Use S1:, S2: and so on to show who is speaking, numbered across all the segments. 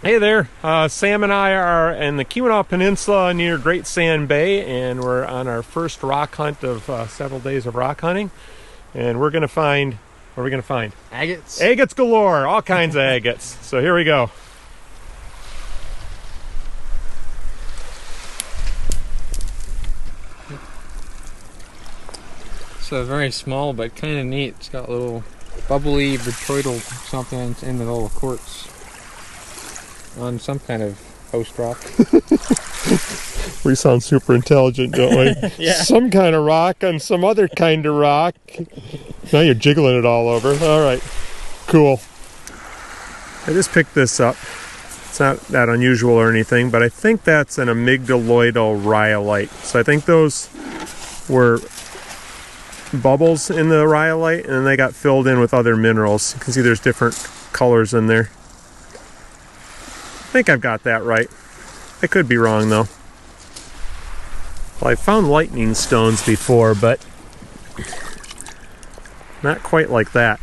S1: Hey there, Sam and I are in the Keweenaw Peninsula near Great Sand Bay, and we're on our first rock hunt of several days of rock hunting. And we're going to find, what are we going to find?
S2: Agates.
S1: Agates galore, all kinds of agates. So here we go.
S2: So very small, but kind of neat. It's got a little bubbly, botryoidal something in the little quartz on some kind of host rock.
S1: We sound super intelligent, don't we?
S2: Yeah.
S1: Some kind of rock on some other kind of rock. Now you're jiggling it all over. All right, cool. I just picked this up. It's not that unusual or anything, but I think that's an amygdaloidal rhyolite. So I think those were bubbles in the rhyolite, and then they got filled in with other minerals. You can see there's different colors in there. I think I've got that right. I could be wrong though. Well, I found lightning stones before, but not quite like that.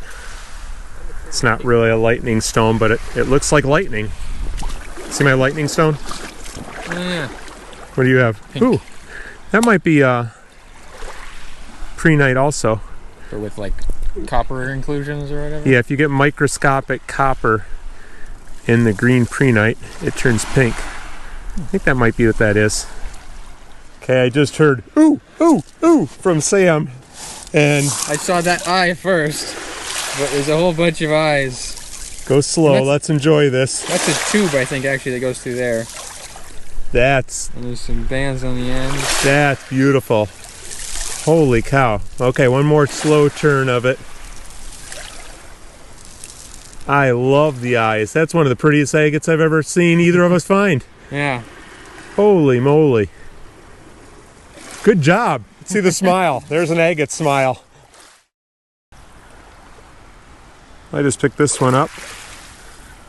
S1: It's not really a lightning stone, but it looks like lightning. See my lightning stone?
S2: Yeah.
S1: What do you have?
S2: Pink.
S1: Ooh, that might be prehnite also.
S2: Or with like copper inclusions or whatever?
S1: Yeah, if you get microscopic copper in the green prehnite, it turns pink. I think that might be what that is. Okay, I just heard ooh, ooh, ooh from Sam, and
S2: I saw that eye first, but there's a whole bunch of eyes.
S1: Go slow, let's enjoy this.
S2: That's a tube, I think, actually, that goes through there. And there's some bands on the end.
S1: That's beautiful. Holy cow. Okay, one more slow turn of it. I love the eyes. That's one of the prettiest agates I've ever seen either of us find.
S2: Yeah.
S1: Holy moly. Good job. See the smile. There's an agate smile. I just picked this one up,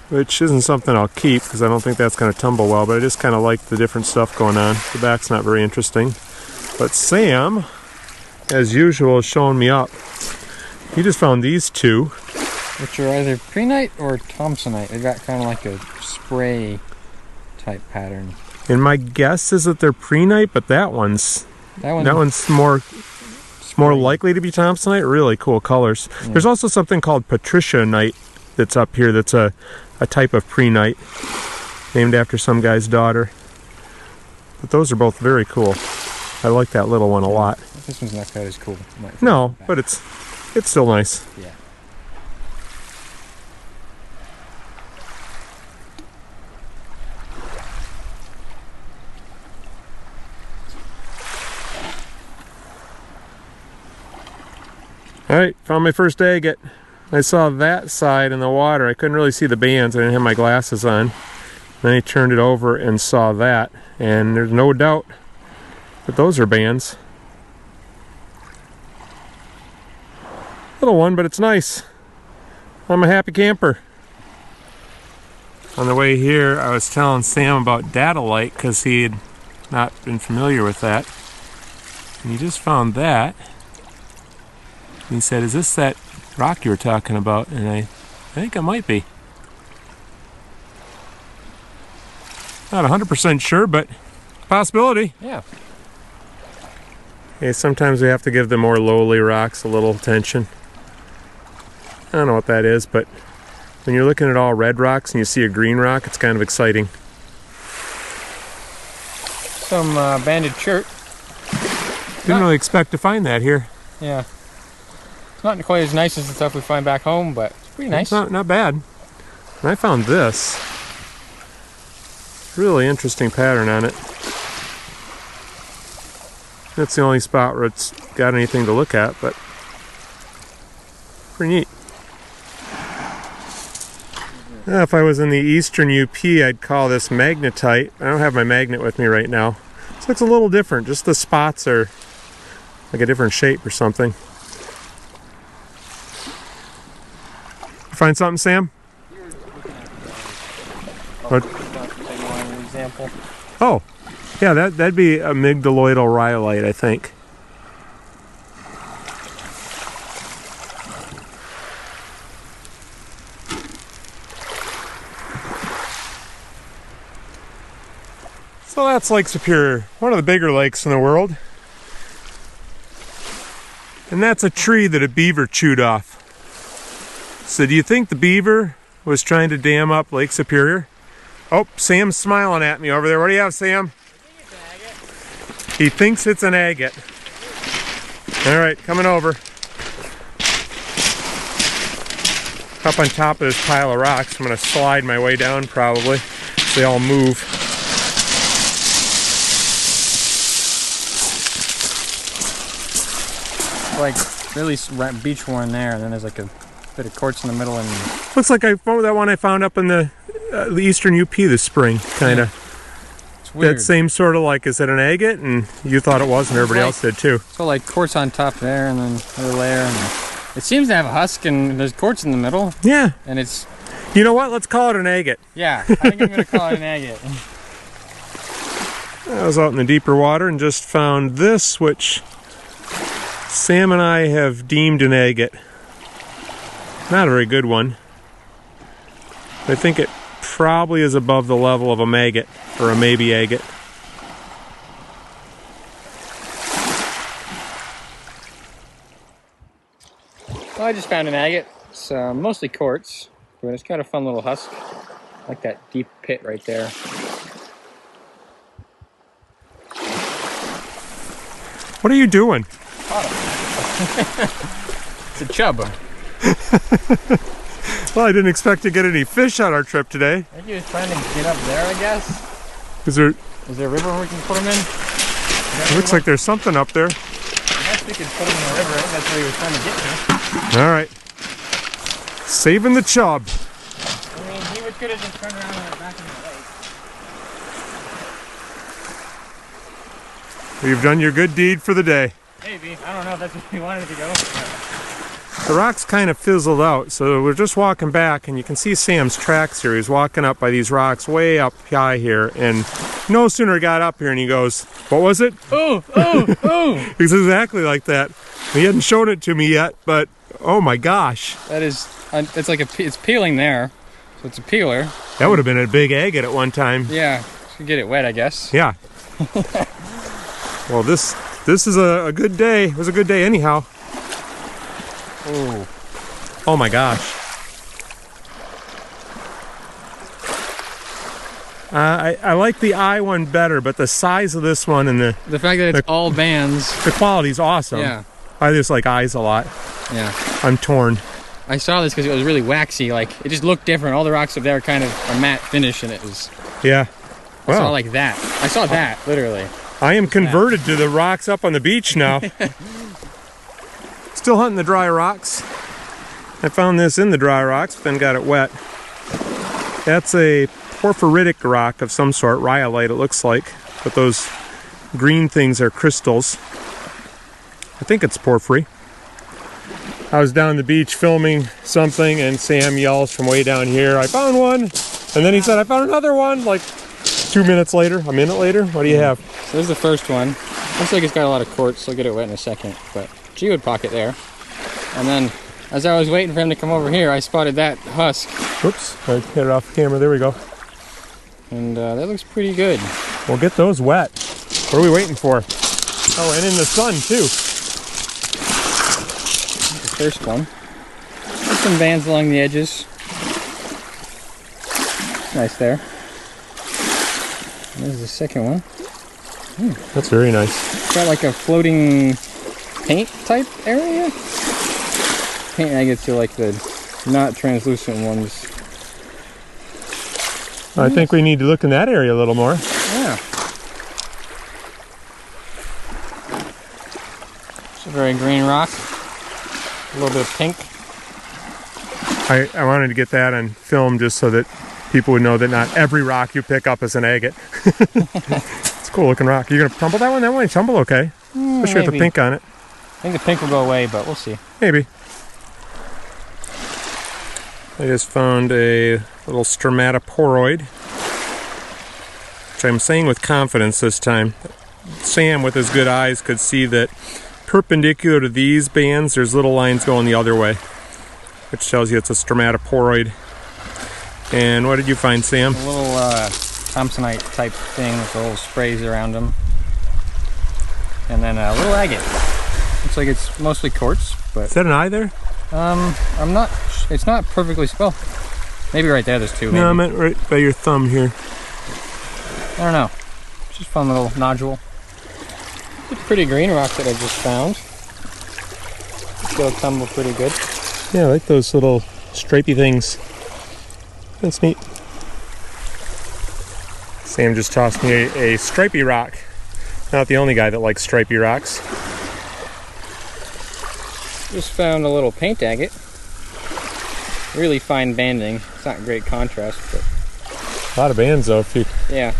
S1: which isn't something I'll keep because I don't think that's going to tumble well, but I just kind of like the different stuff going on. The back's not very interesting. But Sam, as usual, is showing me up. He just found these two.
S2: Which are either prehnite or thompsonite. They've got kind of like a spray type pattern.
S1: And my guess is that they're prehnite, but that one's more likely to be thompsonite. Really cool colors. Yeah. There's also something called patricianite that's up here. That's a type of prehnite named after some guy's daughter. But those are both very cool. I like that little one a lot.
S2: This one's not quite as cool.
S1: No, but it's still nice.
S2: Yeah.
S1: Alright, found my first agate. I saw that side in the water. I couldn't really see the bands. I didn't have my glasses on. Then I turned it over and saw that. And there's no doubt that those are bands. Little one, but it's nice. I'm a happy camper. On the way here, I was telling Sam about datalite because he had not been familiar with that. And he just found that. He said, is this that rock you were talking about? And I think it might be. Not 100% sure, but possibility.
S2: Yeah.
S1: Okay, sometimes we have to give the more lowly rocks a little attention. I don't know what that is, but when you're looking at all red rocks and you see a green rock, it's kind of exciting.
S2: Some banded chert.
S1: Didn't really expect to find that here.
S2: Yeah. Not quite as nice as the stuff we find back home, but it's pretty nice.
S1: It's not bad. And I found this. Really interesting pattern on it. That's the only spot where it's got anything to look at, but pretty neat. If I was in the eastern UP, I'd call this magnetite. I don't have my magnet with me right now. This looks a little different. Just the spots are like a different shape or something. Find something, Sam? What? Oh, yeah, that'd be amygdaloidal rhyolite, I think. So that's Lake Superior, one of the bigger lakes in the world. And that's a tree that a beaver chewed off. So do you think the beaver was trying to dam up Lake Superior? Oh, Sam's smiling at me over there. What do you have, Sam? He thinks it's an agate. All right, coming over. Up on top of this pile of rocks. I'm gonna slide my way down probably. They all move.
S2: Like really beach one there, and then there's like a bit of quartz in the middle, and
S1: looks like that one I found up in the eastern UP this spring, kind of.
S2: Yeah. It's weird.
S1: That same sort of like, is it an agate? And you thought it was, and everybody else did too.
S2: So like quartz on top there, and then another layer, and it seems to have a husk, and there's quartz in the middle.
S1: Yeah.
S2: And it's.
S1: You know what? Let's call it an agate.
S2: Yeah, I think I'm gonna call it an agate.
S1: I was out in the deeper water and just found this, which Sam and I have deemed an agate. Not a very good one. I think it probably is above the level of a maggot, or a maybe agate.
S2: Well, I just found an agate. It's mostly quartz, but it's got a fun little husk. I like that deep pit right there.
S1: What are you doing?
S2: It's a chub.
S1: Well, I didn't expect to get any fish on our trip today.
S2: I think he was trying to get up there, I guess.
S1: Is there
S2: a river we can put him in?
S1: It looks like there's something up there.
S2: I guess we could put him in the river. I think that's where he was trying to get to.
S1: All right. Saving the chub.
S2: I mean, he could have just turned around and went back in the lake.
S1: You've done your good deed for the day.
S2: Maybe. I don't know if that's where he wanted to go. But...
S1: The rocks kind of fizzled out, so we're just walking back, and you can see Sam's tracks here. He's walking up by these rocks way up high here, and no sooner he got up here and he goes, what was it?
S2: Oh, oh, oh!
S1: He's exactly like that. He hadn't shown it to me yet, but oh my gosh.
S2: That is, it's like it's peeling there, so it's a peeler.
S1: That would have been a big agate at one time.
S2: Yeah, you get it wet, I guess.
S1: Yeah. Well, this is a good day. It was a good day anyhow.
S2: Oh.
S1: Oh my gosh. I like the eye one better, but the size of this one and the
S2: fact that it's all bands.
S1: The quality's awesome.
S2: Yeah.
S1: I just like eyes a lot.
S2: Yeah.
S1: I'm torn.
S2: I saw this because it was really waxy. Like, it just looked different. All the rocks up there are kind of a matte finish, and it was...
S1: Yeah.
S2: I saw like that. I saw that, literally.
S1: I am converted to the rocks up on the beach now. Still hunting the dry rocks. I found this in the dry rocks, but then got it wet. That's a porphyritic rock of some sort, rhyolite it looks like. But those green things are crystals. I think it's porphyry. I was down the beach filming something, and Sam yells from way down here, I found one! And then he said, I found another one! Like 2 minutes later, a minute later. What do you have?
S2: So there's the first one. Looks like it's got a lot of quartz, so I'll get it wet in a second. But geode pocket there. And then, as I was waiting for him to come over here, I spotted that husk.
S1: Whoops, I hit it off camera. There we go.
S2: And that looks pretty good.
S1: We'll get those wet. What are we waiting for? Oh, and in the sun, too.
S2: The first one. There's some bands along the edges. Nice there. And there's the second one.
S1: That's very nice.
S2: It's got like a floating paint type area. Paint agates are like the not translucent ones.
S1: I think we need to look in that area a little more.
S2: Yeah. It's a very green rock. A little bit of pink.
S1: I wanted to get that on film just so that people would know that not every rock you pick up is an agate. It's a cool looking rock. Are you going to tumble that one? That one tumble okay. Especially with the pink on it.
S2: I think the pink will go away, but we'll see.
S1: Maybe. I just found a little stromatoporoid, which I'm saying with confidence this time. Sam, with his good eyes, could see that perpendicular to these bands, there's little lines going the other way, which tells you it's a stromatoporoid. And what did you find, Sam?
S2: A little Thompsonite type thing with little sprays around them. And then a little agate. Looks like it's mostly quartz, but...
S1: Is that an eye there?
S2: I'm not... It's not perfectly... Well, maybe right there there's two, maybe.
S1: No, I meant right by your thumb here.
S2: I don't know. It's just a fun little nodule. It's a pretty green rock that I just found. It'll tumble pretty good.
S1: Yeah, I like those little stripey things. That's neat. Sam just tossed me a stripey rock. Not the only guy that likes stripey rocks.
S2: Just found a little paint agate. Really fine banding. It's not great contrast, but...
S1: A lot of bands though, if you...
S2: Yeah.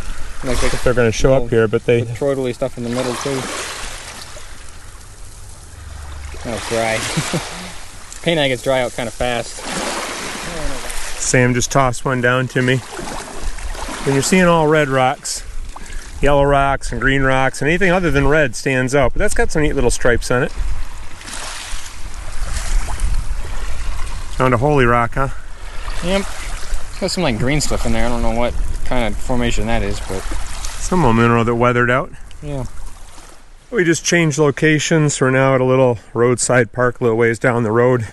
S2: Like
S1: if they're going to show up here, but they...
S2: With toroidally stuff in the middle too. Oh, it's dry. Paint agates dry out kind of fast.
S1: Sam just tossed one down to me. When you're seeing all red rocks, yellow rocks and green rocks, and anything other than red stands out. But that's got some neat little stripes on it. Found a holy rock, huh?
S2: Yep. Got some like green stuff in there. I don't know what kind of formation that is, but...
S1: Some more mineral that weathered out.
S2: Yeah.
S1: We just changed locations. We're now at a little roadside park a little ways down the road.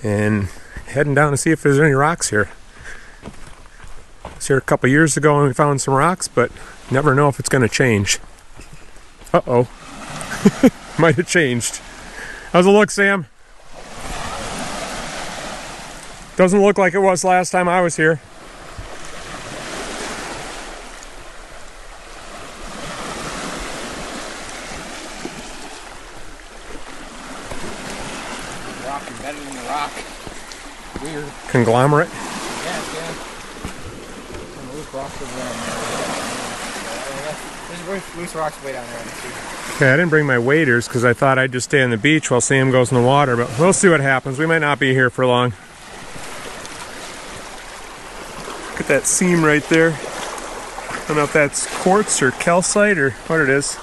S1: And heading down to see if there's any rocks here. I was here a couple years ago and we found some rocks, but never know if it's going to change. Uh-oh. Might have changed. How's it look, Sam? Doesn't look like it was last time I was here.
S2: Rock embedded in the rock. Weird.
S1: Conglomerate?
S2: Yeah. Some loose rocks over there. There's loose rocks way down there.
S1: Okay, I didn't bring my waders because I thought I'd just stay on the beach while Sam goes in the water, but we'll see what happens. We might not be here for long. Look at that seam right there. I don't know if that's quartz or calcite or what it is.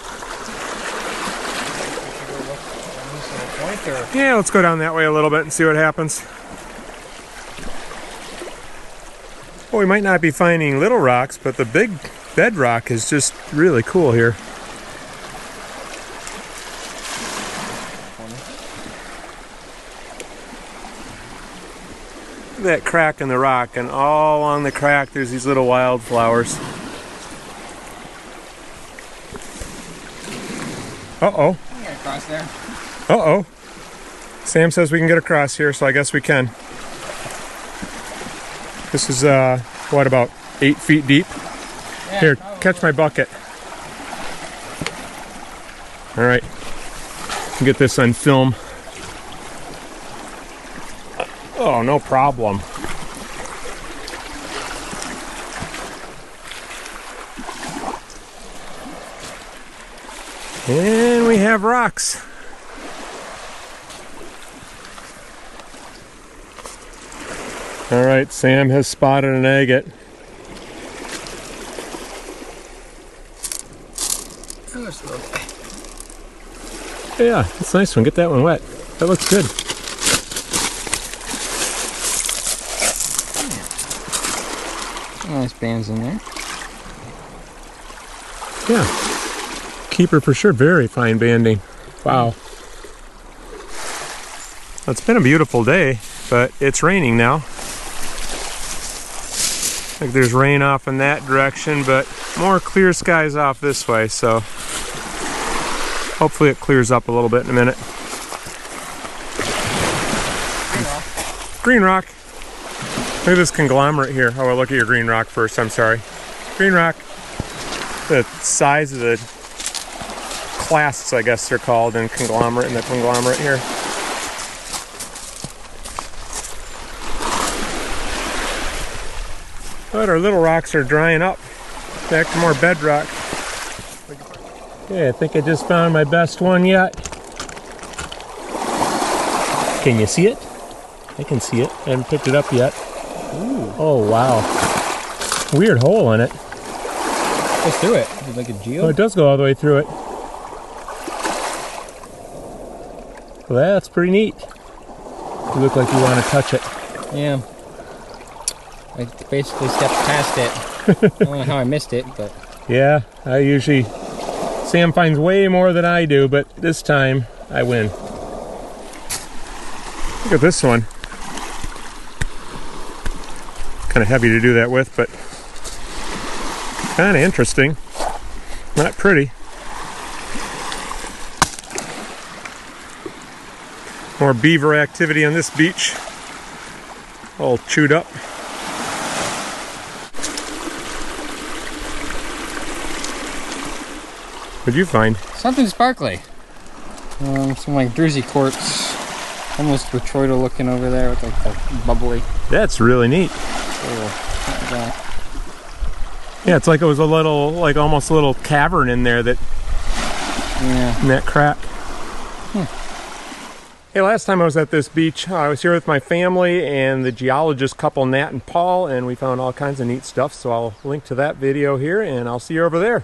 S1: Yeah, let's go down that way a little bit and see what happens. Well, we might not be finding little rocks, but the big bedrock is just really cool here. Look at that crack in the rock, and all along the crack there's these little wildflowers. Uh-oh.
S2: I got across there.
S1: Uh-oh. Sam says we can get across here, so I guess we can. This is, what, about 8 feet deep?
S2: Yeah,
S1: here,
S2: probably.
S1: catch my bucket. All right. Get this on film. Oh, no problem. And we have rocks. All right, Sam has spotted an agate. Yeah, that's a nice one. Get that one wet. That looks good.
S2: Nice bands in there.
S1: Yeah. Keeper for sure. Very fine banding. Wow. Well, it's been a beautiful day, but it's raining now. Like there's rain off in that direction, but more clear skies off this way, so hopefully it clears up a little bit in a minute. Green rock. Look at this conglomerate here. Oh, I'll look at your green rock first, I'm sorry. Green rock. The size of the clasts, I guess they're called, in conglomerate, in the conglomerate here. But our little rocks are drying up. Back to more bedrock. Okay, I think I just found my best one yet. Can you see it? I can see it. I haven't picked it up yet. Ooh. Oh, wow. Weird hole in it.
S2: Goes through it. Is it like a geo?
S1: Oh, it does go all the way through it. Well, that's pretty neat. You look like you want to touch it.
S2: Yeah. I basically stepped past it. don't know how I missed it, but...
S1: Yeah, I usually... Sam finds way more than I do, but this time I win. Look at this one. Kind of heavy to do that with, but kind of interesting. Not pretty. More beaver activity on this beach. All chewed up. What'd you find?
S2: Something sparkly. Some like druzy quartz. Almost retroidal looking over there with like the bubbly.
S1: That's really neat. Yeah, it's like it was a little, like almost a little cavern in there that, in that crack. Hey, last time I was at this beach, I was here with my family and the geologist couple, Nat and Paul, and we found all kinds of neat stuff, so I'll link to that video here, and I'll see you over there.